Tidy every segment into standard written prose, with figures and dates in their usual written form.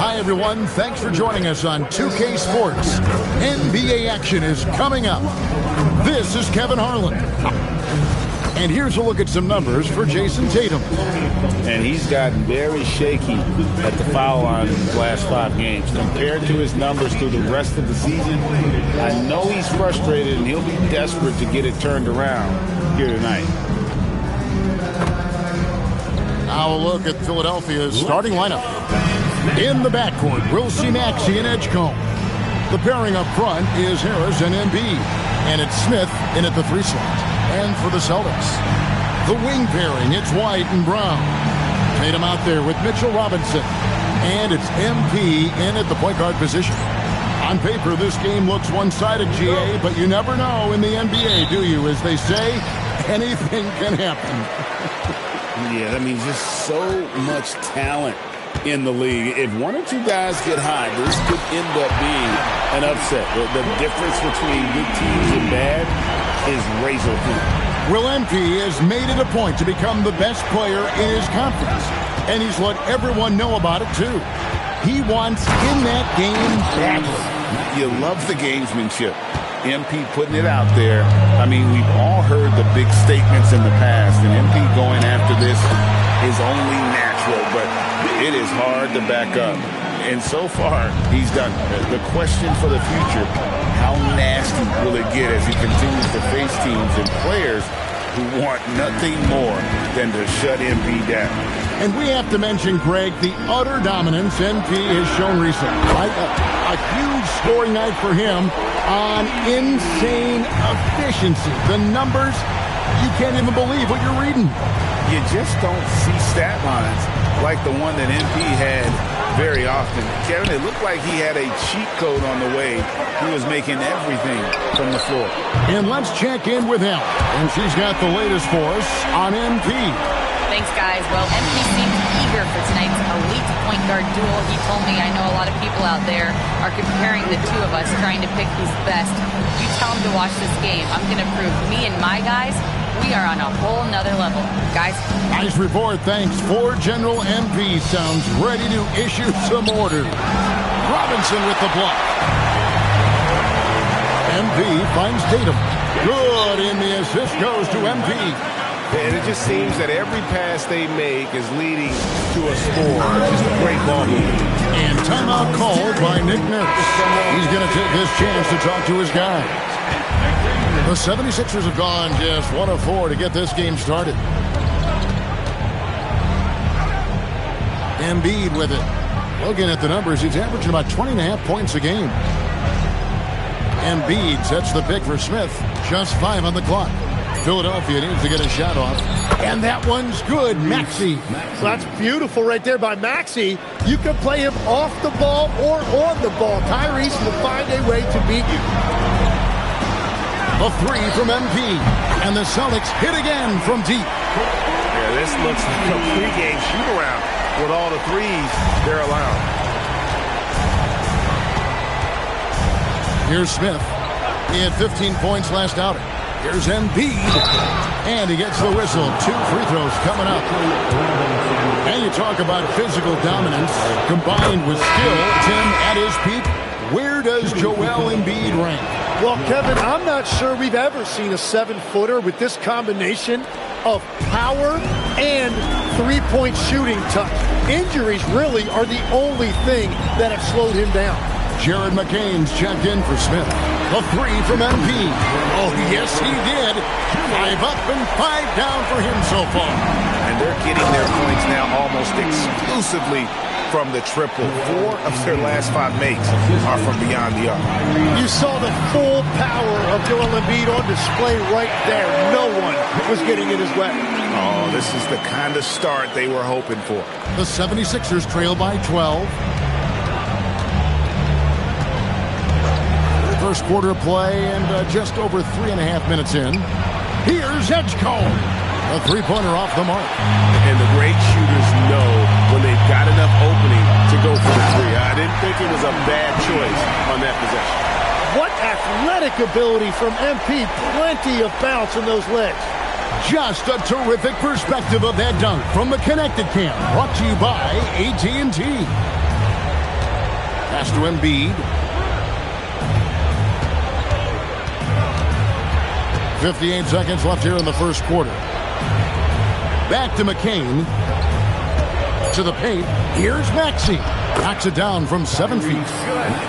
Hi, everyone. Thanks for joining us on 2K Sports. NBA action is coming up. This is Kevin Harlan. And here's a look at some numbers for Jason Tatum. And he's gotten very shaky at the foul line in the last 5 games. Compared to his numbers through the rest of the season, I know he's frustrated and he'll be desperate to get it turned around here tonight. Now a look at Philadelphia's starting lineup. In the backcourt, we'll see Maxey and Edgecombe. The pairing up front is Harris and Embiid. And it's Smith in at the 3 slot. And for the Celtics, the wing pairing, it's White and Brown. Tatum out there with Mitchell Robinson. And it's MP in at the point guard position. On paper, this game looks one-sided, GA, but you never know in the NBA, do you? As they say, anything can happen. Yeah, that means just so much talent in the league. If 1 or 2 guys get hot, this could end up being an upset. The difference between good teams and bad is razor thin. Will MP has made it a point to become the best player in his conference, and he's let everyone know about it too. He wants in that game badly. You love the gamesmanship. MP putting it out there. I mean, we've all heard the big statements in the past, and MP going after this is only natural, but it is hard to back up. And so far, he's done it. The question for the future, how nasty will it get as he continues to face teams and players who want nothing more than to shut MP down? And we have to mention, Greg, the utter dominance MP has shown recently. Right? A huge scoring night for him on insane efficiency. The numbers, you can't even believe what you're reading. You just don't see stat lines like the one that MP had very often. Kevin, it looked like he had a cheat code on the way. He was making everything from the floor. And let's check in with him. And she's got the latest for us on MP. Thanks, guys. Well, MP seems eager for tonight's elite point guard duel. He told me, I know a lot of people out there are comparing the two of us, trying to pick who's best. You tell him to watch this game. I'm going to prove me and my guys, we are on a whole nother level. Guys. Nice report. Thanks. Ford General MP sounds ready to issue some orders. Robinson with the block. MP finds Tatum. Good, and the assist goes to MP. And it just seems that every pass they make is leading to a score. Just a great ball movement. And timeout called by Nick Nurse. He's going to take this chance to talk to his guys. The 76ers have gone just 1 of 4 to get this game started. Embiid with it. Looking at the numbers, he's averaging about 20.5 points a game. Embiid sets the pick for Smith. Just 5 on the clock. Philadelphia needs to get a shot off. And that one's good. Maxey. So that's beautiful right there by Maxey. You can play him off the ball or on the ball. Tyrese will find a way to beat you. A 3 from MP. And the Celtics hit again from deep. Yeah, this looks like a pregame shoot-around with all the threes they're allowed. Here's Smith. He had 15 points last outing. Here's Embiid. And he gets the whistle. 2 free throws coming up. And you talk about physical dominance combined with skill. Tim, at his peak, where does Joel Embiid rank? Well, Kevin, I'm not sure we've ever seen a 7-footer with this combination of power and three-point shooting touch. Injuries really are the only thing that have slowed him down. Jared McCain's checked in for Smith. A 3 from MP. Oh, yes, he did. 5 up and 5 down for him so far. And they're getting their points now almost exclusively from the triple. 4 of their last 5 makes are from beyond the arc. You saw the full power of Joel Embiid on display right there. No one was getting in his way. Oh, this is the kind of start they were hoping for. The 76ers trail by 12. First quarter of play and just over 3.5 minutes in. Here's Edgecombe. A 3-pointer off the mark. And the great shooters know when they've got enough opening to go for the 3. I didn't think it was a bad choice on that possession. What athletic ability from MP. Plenty of bounce in those legs. Just a terrific perspective of that dunk from the Connected Cam. Brought to you by AT&T. pass to Embiid. 58 seconds left here in the first quarter. Back to McCain. To the paint. Here's Maxey. Knocks it down from 7 feet.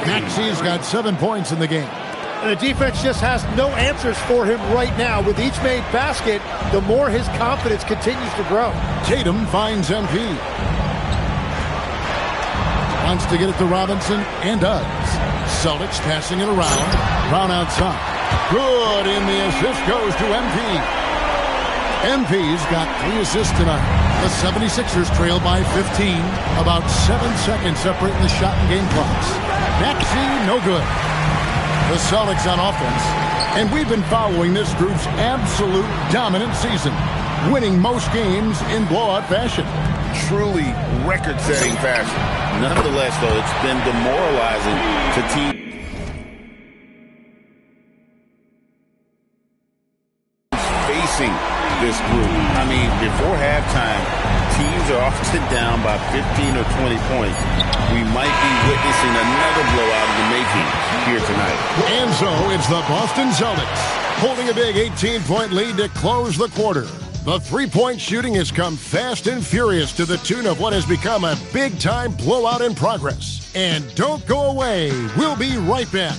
Maxey's got 7 points in the game. And the defense just has no answers for him right now. With each made basket, the more his confidence continues to grow. Tatum finds MP. Wants to get it to Robinson and does. Celtics passing it around. Brown outside. Good, and the assist goes to MP. MP's got 3 assists tonight. The 76ers trail by 15. About 7 seconds separating the shot and game clocks. Maxey, no good. The Celtics on offense. And we've been following this group's absolute dominant season, winning most games in blowout fashion. Truly record-setting fashion. Nonetheless, though, it's been demoralizing to teams facing this group. I mean, before halftime, teams are often down by 15 or 20 points. We might be witnessing another blowout in the making here tonight. And so it's the Boston Celtics holding a big 18-point lead to close the quarter. The three-point shooting has come fast and furious to the tune of what has become a big-time blowout in progress. And don't go away. We'll be right back.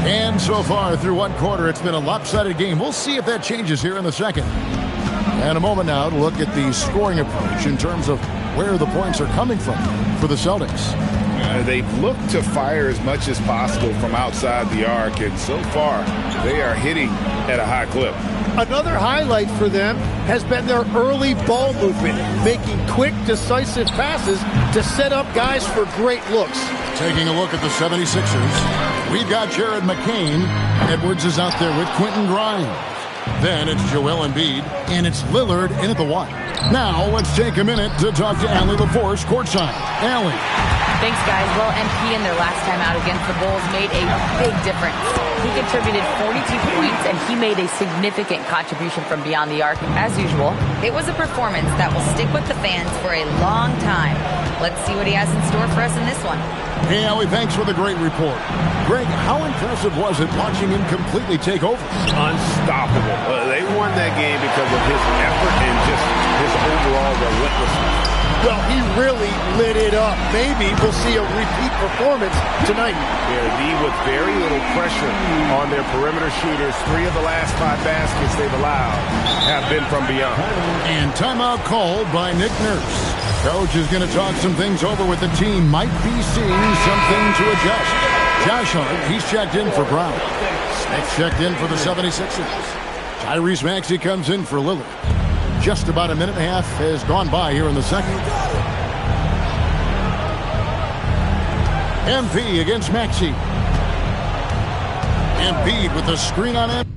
And so far through one quarter, it's been a lopsided game. We'll see if that changes here in the second. And a moment now to look at the scoring approach in terms of where the points are coming from for the Celtics. They've looked to fire as much as possible from outside the arc, and so far they are hitting at a high clip. Another highlight for them has been their early ball movement, making quick, decisive passes to set up guys for great looks. Taking a look at the 76ers, we've got Jared McCain. Edwards is out there with Quentin Grimes. Then it's Joel Embiid, and it's Lillard in at the one. Now let's take a minute to talk to Allie LaForce courtside. Allie. Thanks, guys. Well, MP in their last time out against the Bulls made a big difference. He contributed 42 points, and he made a significant contribution from beyond the arc, as usual. It was a performance that will stick with the fans for a long time. Let's see what he has in store for us in this one. Hey, Allie, thanks for the great report. Greg, how impressive was it watching him completely take over? Unstoppable. They won that game because of his effort and just his overall relentlessness. Well, he really lit it up. Maybe we'll see a repeat performance tonight. D with very little pressure on their perimeter shooters. 3 of the last 5 baskets they've allowed have been from beyond. And timeout called by Nick Nurse. Coach is going to talk some things over with the team. Might be seeing something to adjust. Josh Hart, he's checked in for Brown. Smith checked in for the 76ers. Tyrese Maxey comes in for Lillard. Just about a minute and a half has gone by here in the second. MP against Maxey. Embiid with the screen on him.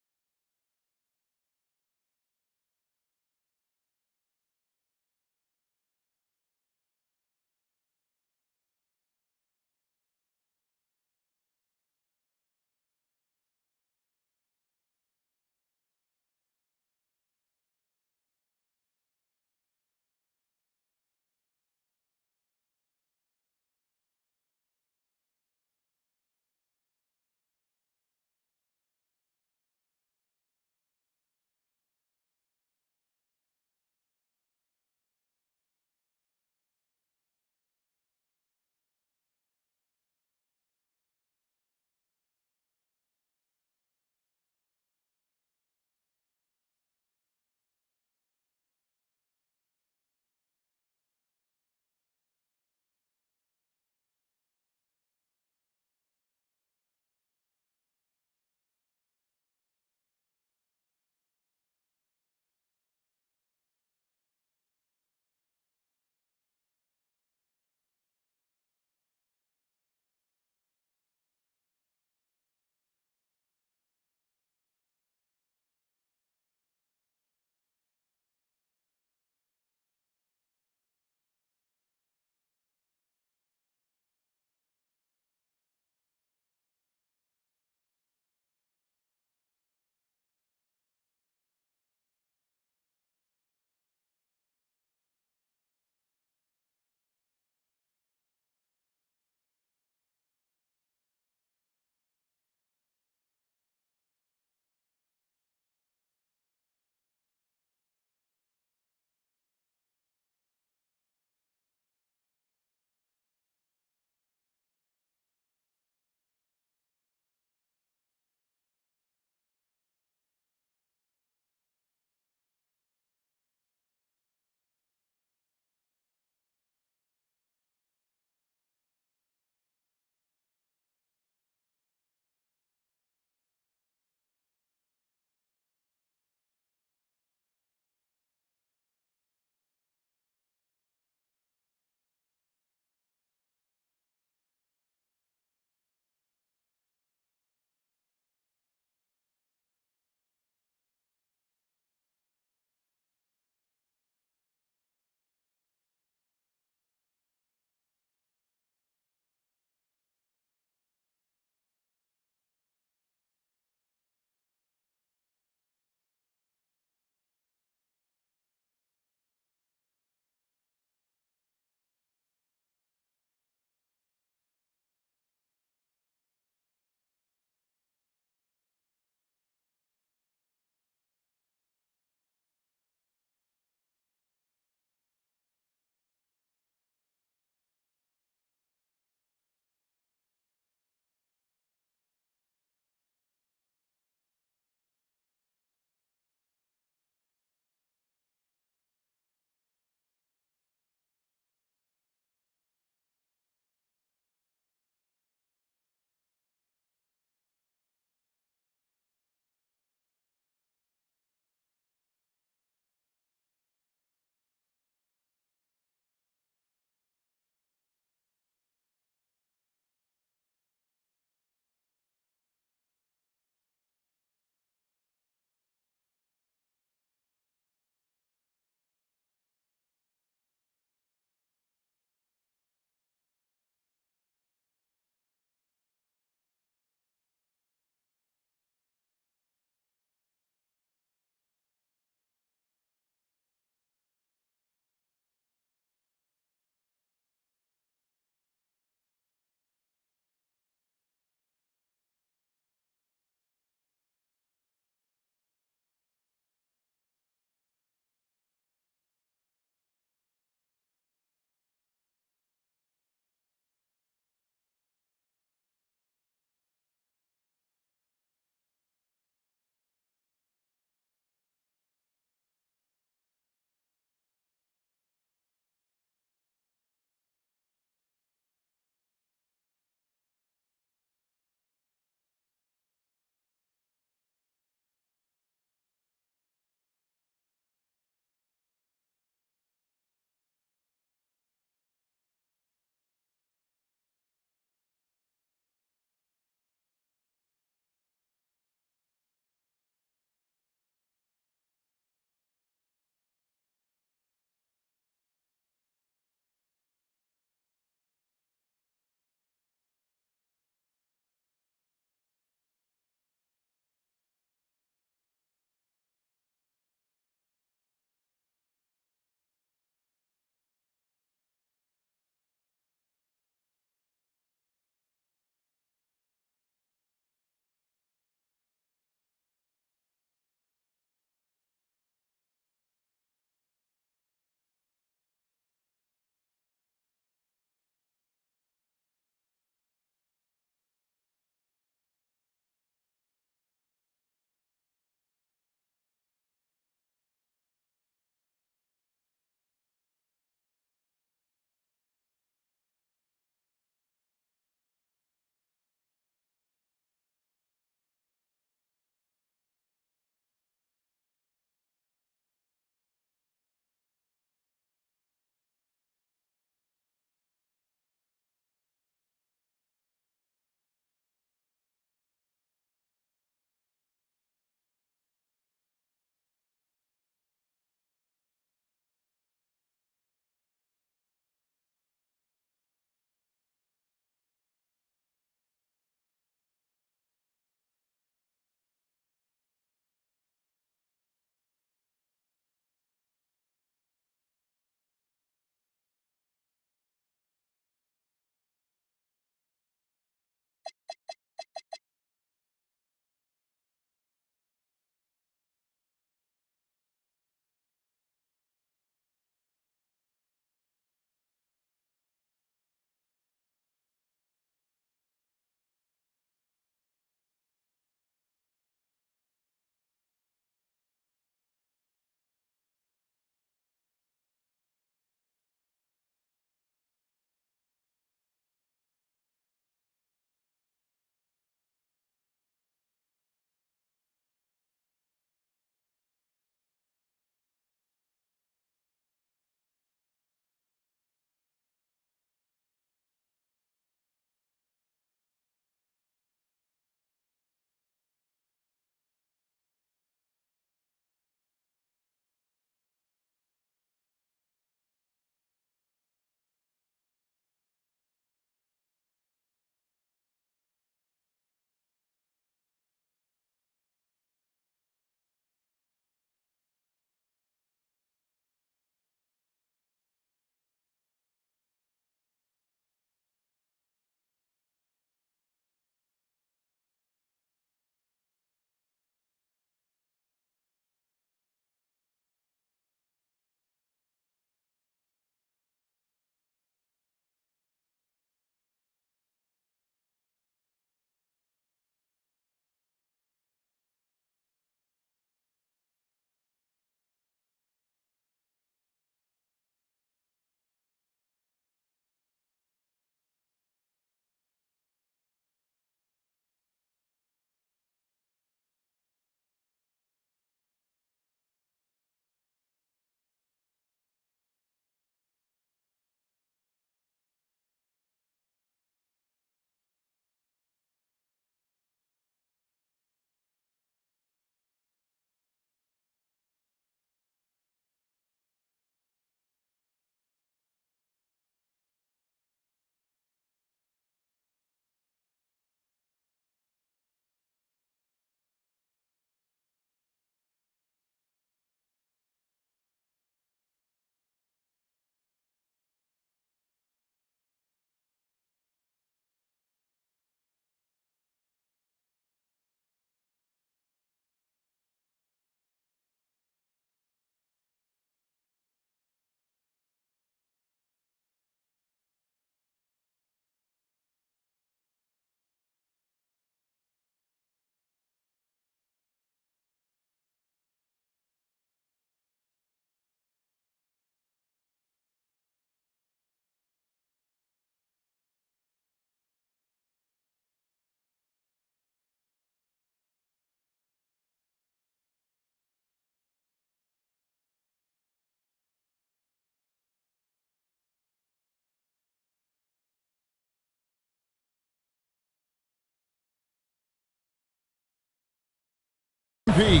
MP.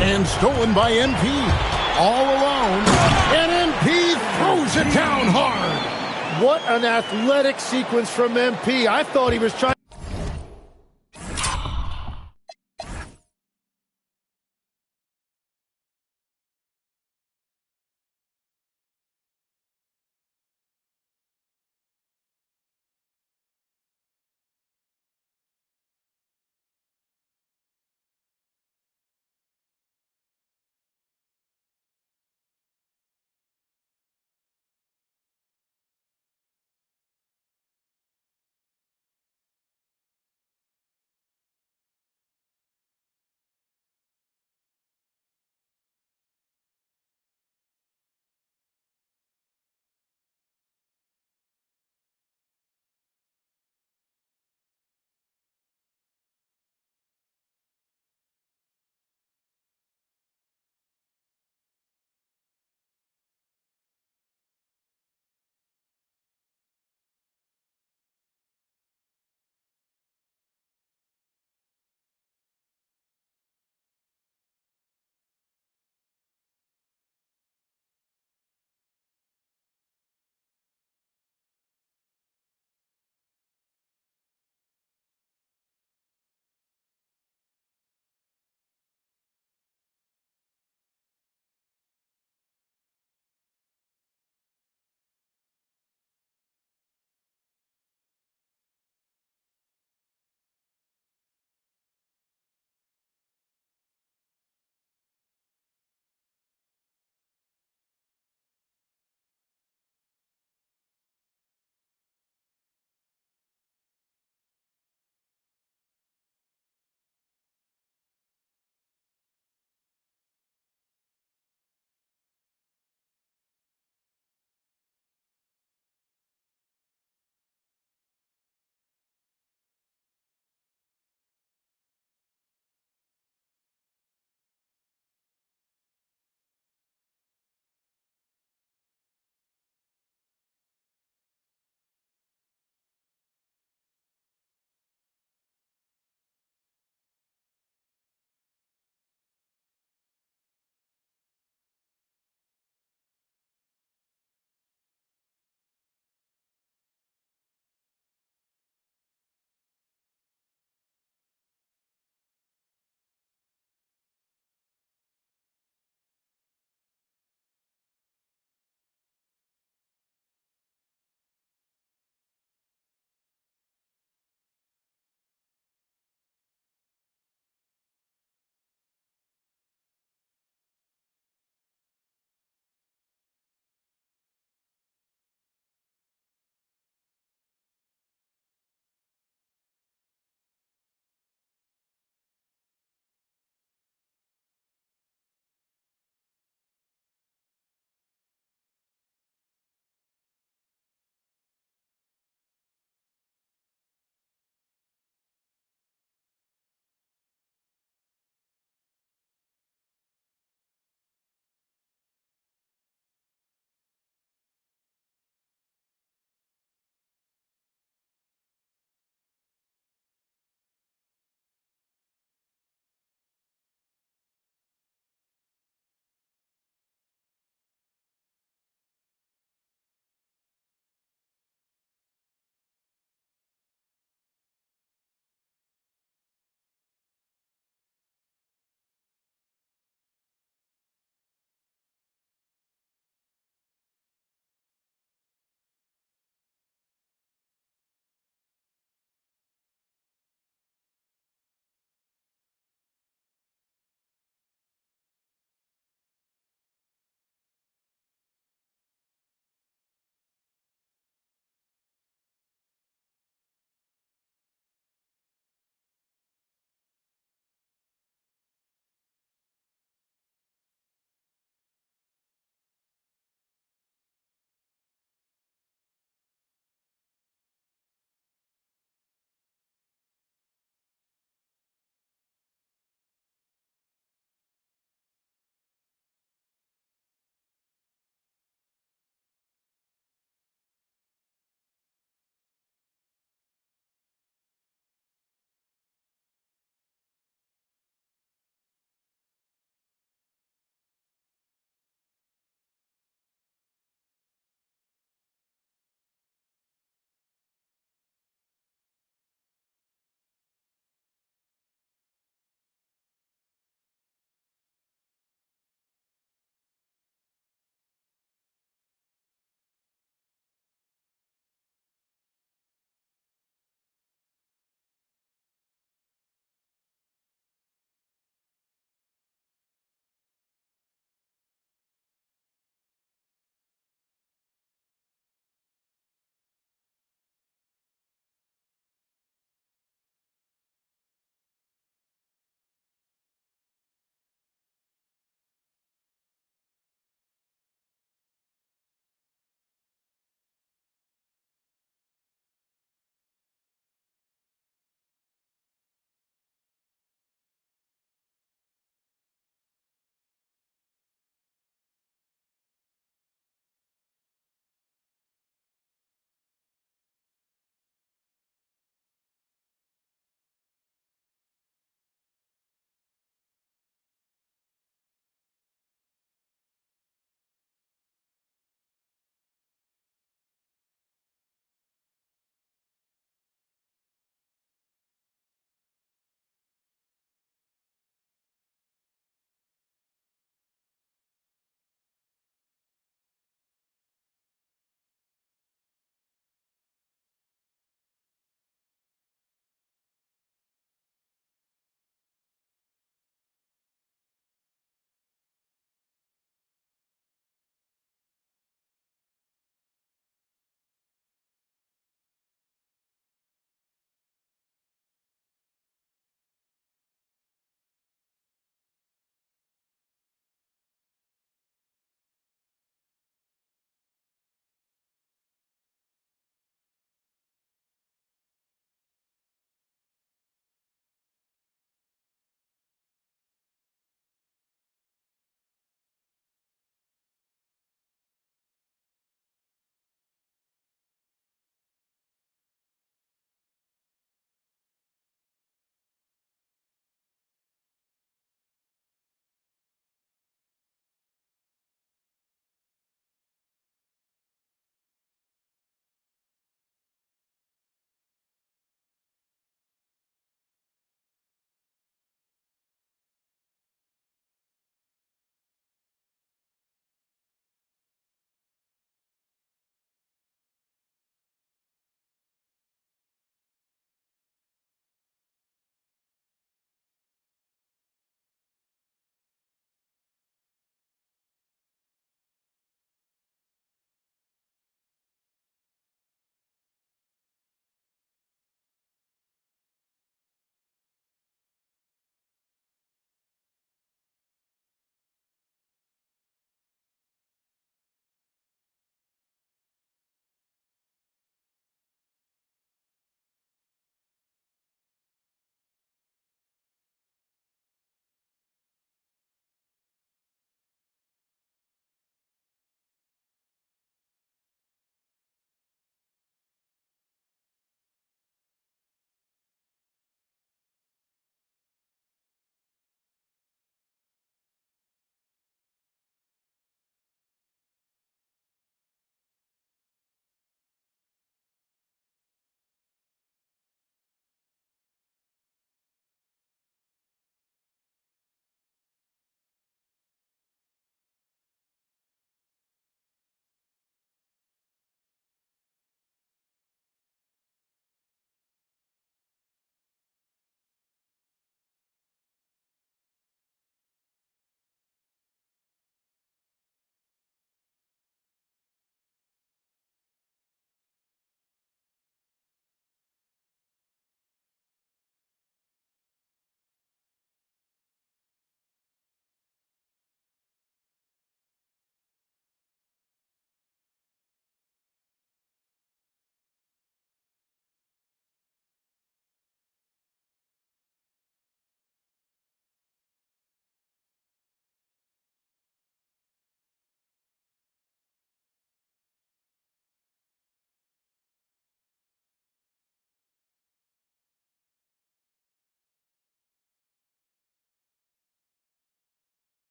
And stolen by MP. All alone. And MP throws it down hard. What an athletic sequence from MP. I thought he was trying.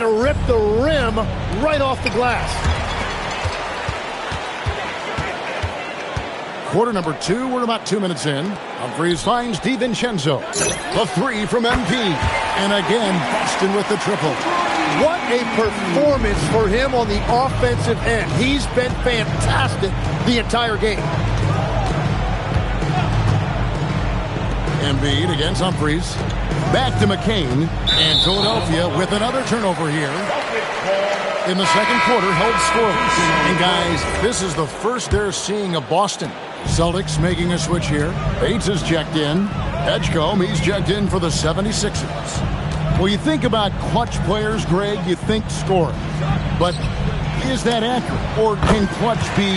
going to rip the rim right off the glass. Quarter number 2, we're about 2 minutes in. Humphries finds DiVincenzo. The three from MP. And again, Boston with the triple. What a performance for him on the offensive end. He's been fantastic the entire game. Embiid against Humphries. Back to McCain. And Philadelphia with another turnover here. In the second quarter, held scoreless. And guys, this is the first they're seeing of Boston. Celtics making a switch here. Bates is checked in. Edgecombe, he's checked in for the 76ers. Well, you think about clutch players, Greg, you think scoring. But is that accurate? Or can clutch be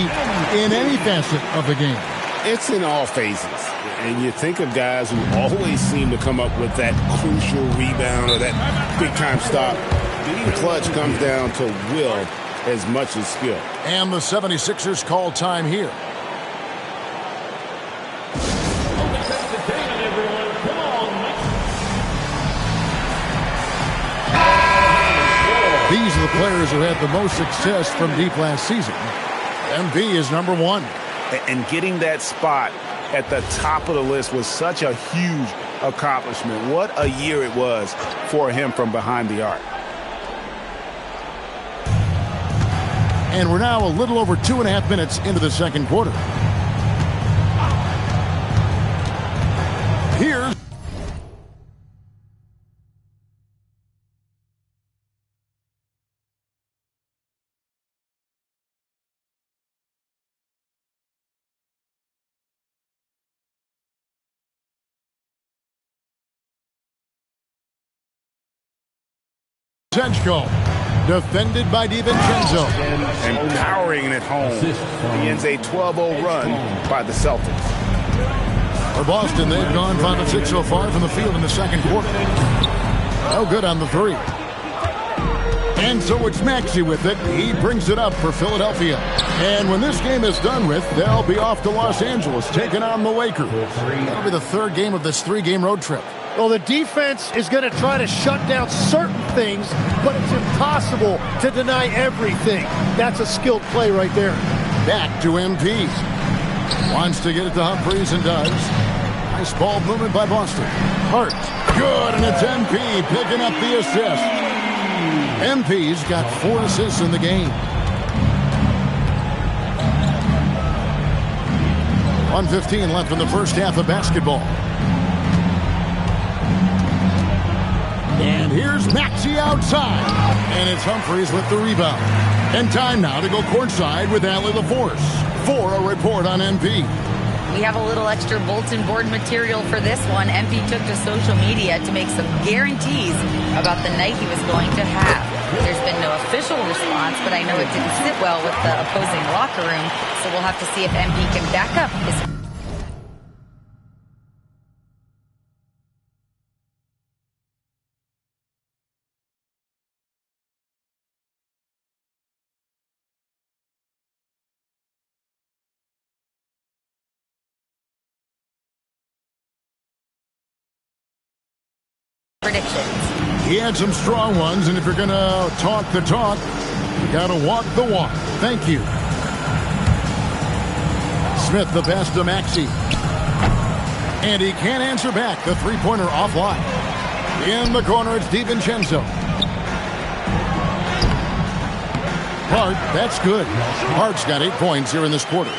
in any facet of the game? It's in all phases. And you think of guys who always seem to come up with that crucial rebound or that big-time stop. The clutch comes down to will as much as skill. And the 76ers call time here. These are the players who had the most success from deep last season. MB is number 1. And getting that spot at the top of the list was such a huge accomplishment. What a year it was for him from behind the arc. And we're now a little over 2.5 minutes into the second quarter. Here's Edgecombe, defended by DiVincenzo. Empowering it home. He ends a 12-0 run by the Celtics. For Boston, they've gone 5 of 6 so far from the field in the second quarter. No good on the three. And so it's Maxey with it. He brings it up for Philadelphia. And when this game is done with, they'll be off to Los Angeles, taking on the Lakers. That'll be the third game of this 3-game road trip. Well, the defense is going to try to shut down certain things, but it's impossible to deny everything. That's a skilled play right there. Back to MP. Wants to get it to Humphries and does. Nice ball movement by Boston. Hart. Good, and it's MP picking up the assist. MP's got 4 assists in the game. 1:15 left in the first half of basketball. And here's Maxey outside. And it's Humphries with the rebound. And time now to go courtside with Allie LaForce for a report on MP. We have a little extra bulletin board material for this one. MP took to social media to make some guarantees about the night he was going to have. There's been no official response, but I know it didn't sit well with the opposing locker room, so we'll have to see if MP can back up his predictions. He had some strong ones, and if you're going to talk the talk, you got to walk the walk. Thank you. Smith, the pass to Maxey. And he can't answer back. The three-pointer offline. In the corner, it's DiVincenzo. Hart, that's good. Hart's got 8 points here in this quarter.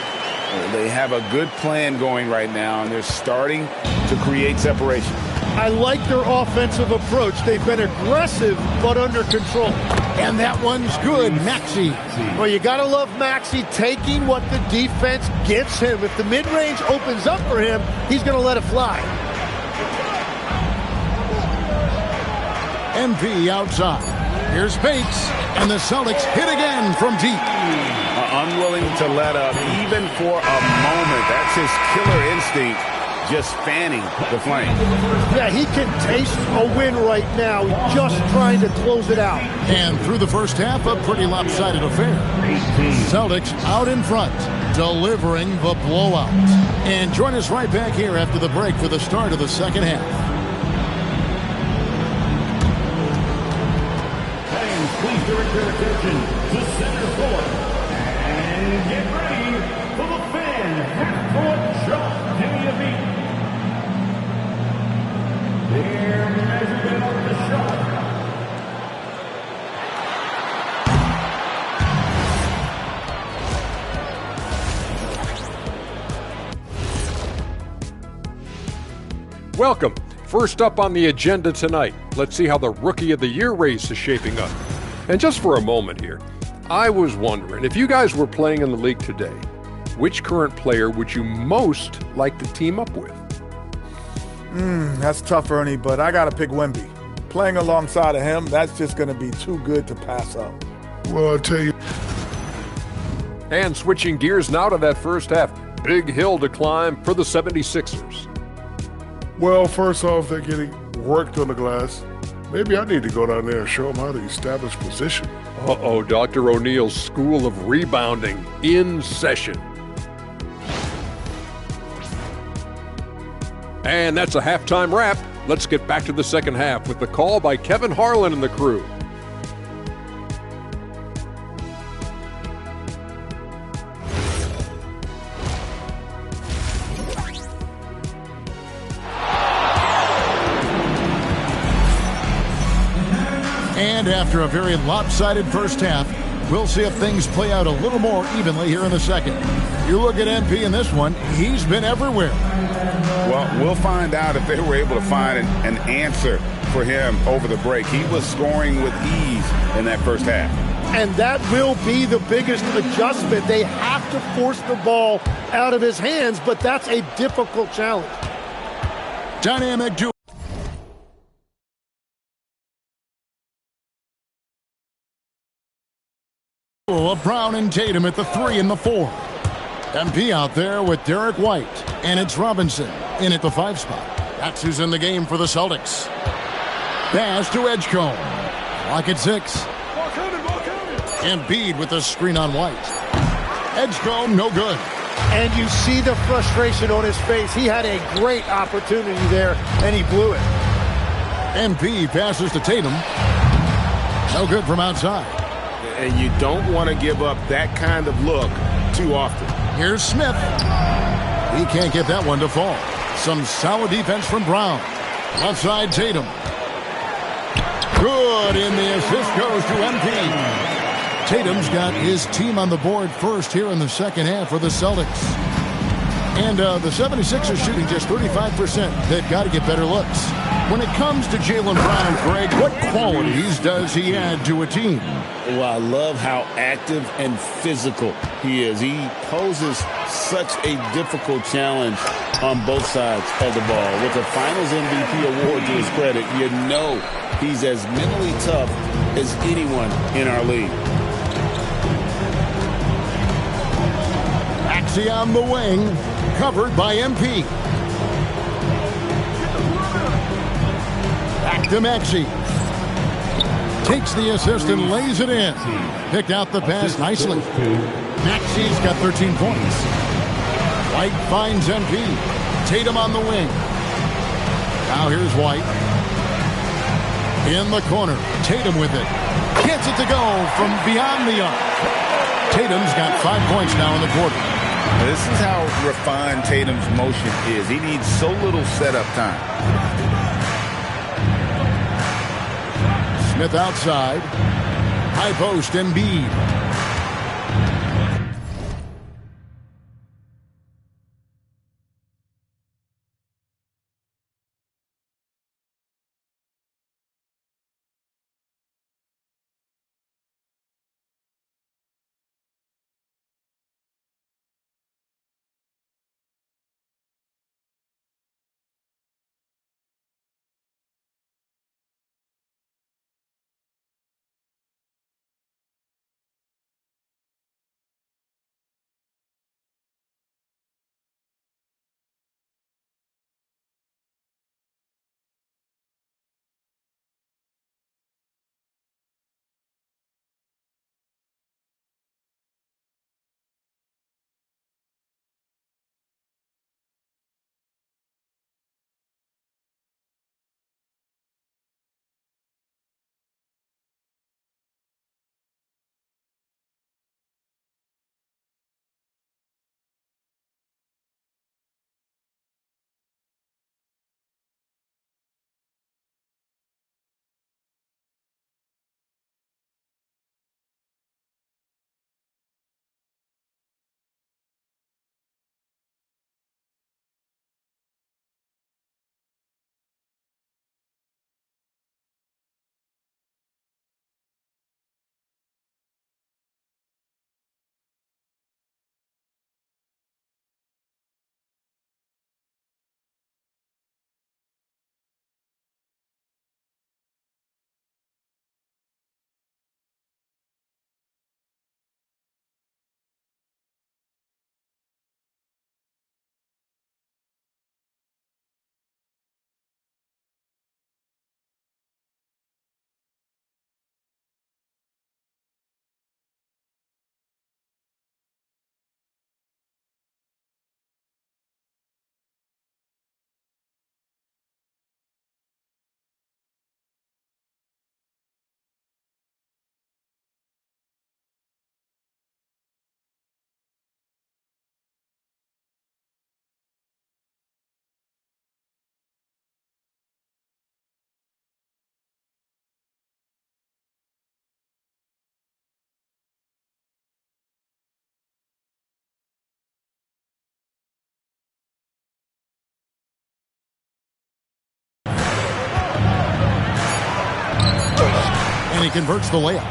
They have a good plan going right now, and they're starting to create separation. I like their offensive approach. They've been aggressive, but under control. And that one's good. Maxey. Well, you got to love Maxey taking what the defense gives him. If the mid-range opens up for him, he's going to let it fly. MP outside. Here's Bates. And the Celtics hit again from deep. Unwilling to let up even for a moment. That's his killer instinct. Just fanning the flame. Yeah, he can taste a win right now, just trying to close it out. And through the first half, a pretty lopsided affair. Celtics out in front, delivering the blowout. And join us right back here after the break for the start of the second half. Welcome. First up on the agenda tonight, let's see how the Rookie of the Year race is shaping up. And just for a moment here, I was wondering, if you guys were playing in the league today, which current player would you most like to team up with? That's tough, Ernie, but I got to pick Wemby. Playing alongside of him, that's just going to be too good to pass up. Well, I'll tell you. And switching gears now to that first half, big hill to climb for the 76ers. Well, first off, they're getting worked on the glass. Maybe I need to go down there and show them how to establish position. Uh-oh, Dr. O'Neill's School of Rebounding in session. And that's a halftime wrap. Let's get back to the second half with the call by Kevin Harlan and the crew. And after a very lopsided first half, we'll see if things play out a little more evenly here in the second. You look at MP in this one, he's been everywhere. Well, we'll find out if they were able to find an answer for him over the break. He was scoring with ease in that first half. And that will be the biggest adjustment. They have to force the ball out of his hands, but that's a difficult challenge. Dynamic duo of Brown and Tatum at the 3 and the 4. MP out there with Derek White, and it's Robinson in at the 5 spot. That's who's in the game for the Celtics. Pass to Edgecombe. Clock at 6. Embiid with the screen on White. Edgecombe, no good. And you see the frustration on his face. He had a great opportunity there, and he blew it. MP passes to Tatum. No good from outside. And you don't want to give up that kind of look too often. Here's Smith. He can't get that one to fall. Some solid defense from Brown. Left side, Tatum. Good, and the assist goes to MP. Tatum's got his team on the board first here in the second half for the Celtics. And the 76ers shooting just 35%. They've got to get better looks. When it comes to Jaylen Brown, Greg, what qualities does he add to a team? Well, I love how active and physical he is. He poses such a difficult challenge on both sides of the ball. With the Finals MVP award to his credit, you know he's as mentally tough as anyone in our league. Maxey on the wing, covered by MP. Back to Maxey. Takes the assist and lays it in. Picked out the pass nicely. Maxey's got 13 points. White finds MP. Tatum on the wing. Now here's White. In the corner. Tatum with it. Gets it to go from beyond the arc. Tatum's got 5 points now in the quarter. This is how refined Tatum's motion is. He needs so little setup time. Smith outside. High post, Embiid. And he converts the layup.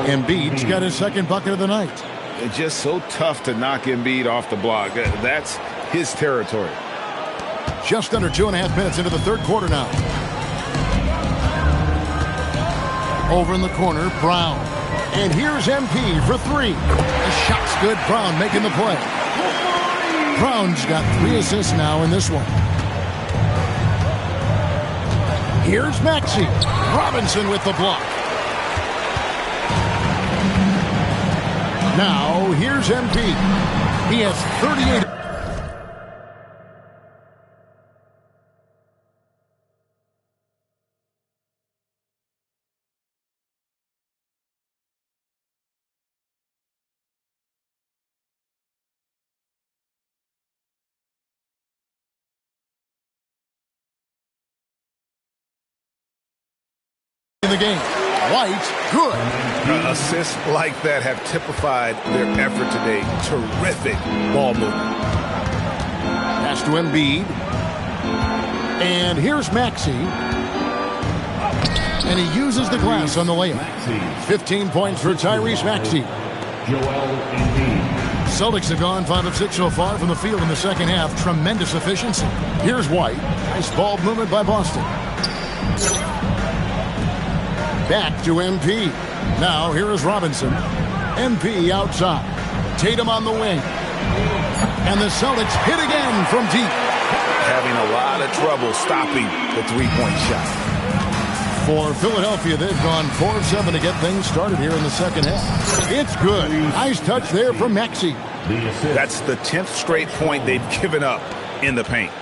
Embiid's got his second bucket of the night. It's just so tough to knock Embiid off the block. That's his territory. Just under 2.5 minutes into the third quarter now. Over in the corner, Brown. And here's MP for three. The shot's good. Brown making the play. Brown's got 3 assists now in this one. Here's Maxey. Robinson with the block. Now, here's MP. He has 38. In the game. White, good. Assists like that have typified their effort today. Terrific ball movement. Pass to Embiid. And here's Maxey. And he uses the glass on the layup. 15 points for Tyrese Maxey. Celtics have gone 5 of 6 so far from the field in the second half. Tremendous efficiency. Here's White. Nice ball movement by Boston. Back to MP. Now here is Robinson. MP outside. Tatum on the wing. And the Celtics hit again from deep. Having a lot of trouble stopping the three-point shot. For Philadelphia, they've gone 4 of 7 to get things started here in the second half. It's good. Nice touch there from Maxey. That's the 10th straight point they've given up in the paint.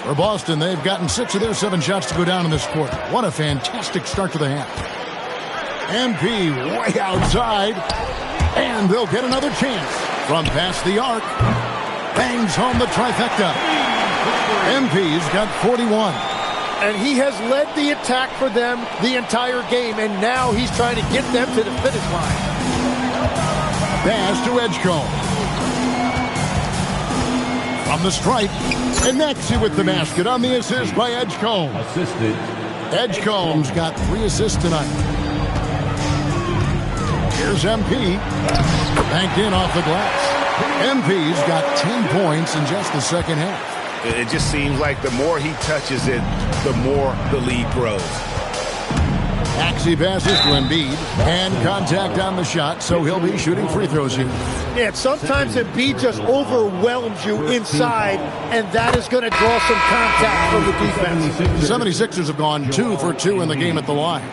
For Boston, they've gotten 6 of their 7 shots to go down in this quarter. What a fantastic start to the half. MP way outside. And they'll get another chance. From past the arc. Bangs home the trifecta. MP's got 41. And he has led the attack for them the entire game. And now he's trying to get them to the finish line. Pass to Edgecombe. From the stripe, and Maxey with the basket on the assist by Edgecombe. Edgecombe's got 3 assists tonight. Here's MP. Banked in off the glass. MP's got 10 points in just the second half. It just seems like the more he touches it, the more the lead grows. Maxey passes to Embiid, and contact on the shot, so he'll be shooting free throws here. Yeah, sometimes Embiid just overwhelms you inside, and that is going to draw some contact from the defense. The 76ers have gone 2 for 2 in the game at the line.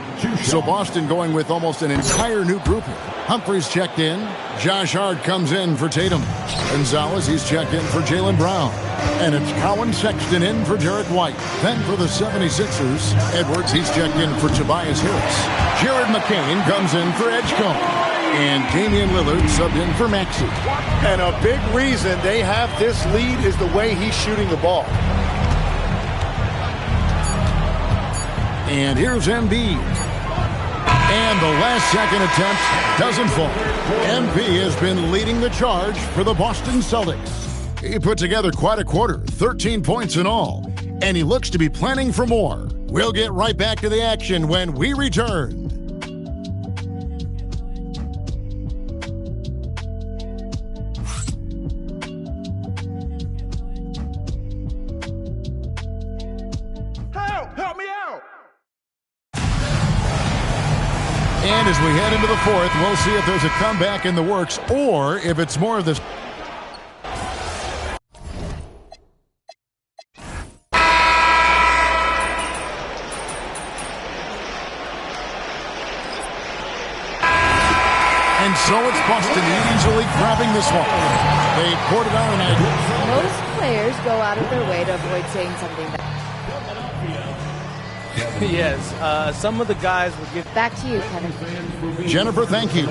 So Boston going with almost an entire new group here. Humphries checked in. Josh Hart comes in for Tatum. Gonzalez, he's checked in for Jaylen Brown. And it's Colin Sexton in for Derek White. Then for the 76ers, Edwards, he's checked in for Tobias Harris. Jared McCain comes in for Edgecombe. And Damian Lillard subbed in for Maxey. And a big reason they have this lead is the way he's shooting the ball. And here's Embiid. And the last second attempt doesn't fall. MP has been leading the charge for the Boston Celtics. He put together quite a quarter, 13 points in all. And he looks to be planning for more. We'll get right back to the action when we return. Help me out! And as we head into the fourth, we'll see if there's a comeback in the works or if it's more of this. And so it's Boston easily grabbing this one. They poured it on tonight. Most players go out of their way to avoid saying something that. Yes, some of the guys will give. Back to you, Kevin. Jennifer, thank you.